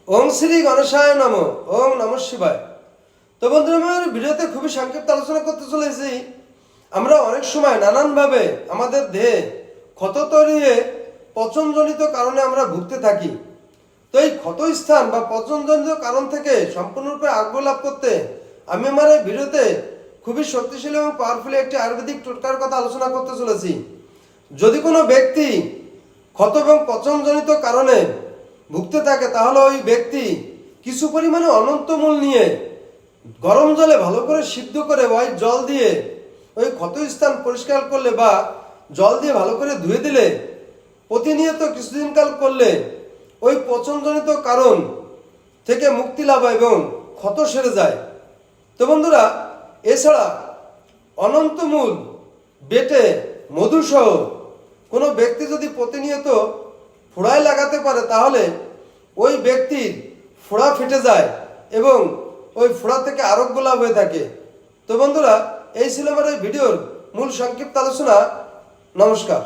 ওং শ্রী গণেশায় নমঃ। ওং নমঃ শিবায়। তো বন্ধুরা, আমার ভিডিওতে খুবই সংক্ষিপ্ত আলোচনা করতে চলেছি। আমরা অনেক সময় নানানভাবে আমাদের দেহে ক্ষত তৈরি হয়ে পচনজনিত কারণে আমরা ভুগতে থাকি। তো এই ক্ষত স্থান বা পচনজনিত কারণ থেকে সম্পূর্ণরূপে আরোগ্য লাভ করতে আমি আমার এই ভিডিওতে খুবই শক্তিশালী এবং পাওয়ারফুলি একটি আয়ুর্বেদিক টোটকার কথা আলোচনা করতে চলেছি। যদি কোনো ব্যক্তি ক্ষত এবং পচনজনিত কারণে ভুগতে থাকে, তাহলে ওই ব্যক্তি কিছু পরিমাণে অনন্তমূল নিয়ে গরম জলে ভালো করে সিদ্ধ করে ওই জল দিয়ে ওই ক্ষত স্থান পরিষ্কার করলে বা জল দিয়ে ভালো করে ধুয়ে দিলে, প্রতিনিয়ত কিছুদিন কাল করলে ওই পচনজনিত কারণ থেকে মুক্তি লাভ হয় এবং ক্ষত সেরে যায়। তো বন্ধুরা, এছাড়া অনন্তমূল বেটে মধুসহ কোনো ব্যক্তি যদি প্রতিনিয়ত ফোড়ায় লাগাতে পারে, তাহলে ওই ব্যক্তির ফোড়া ফেটে যায় এবং ওই ফোড়া থেকে আরোগ্য লাভ হয়ে থাকে। তো বন্ধুরা, এই ছিল আমার এই ভিডিওর মূল সংক্ষিপ্ত আলোচনা। নমস্কার।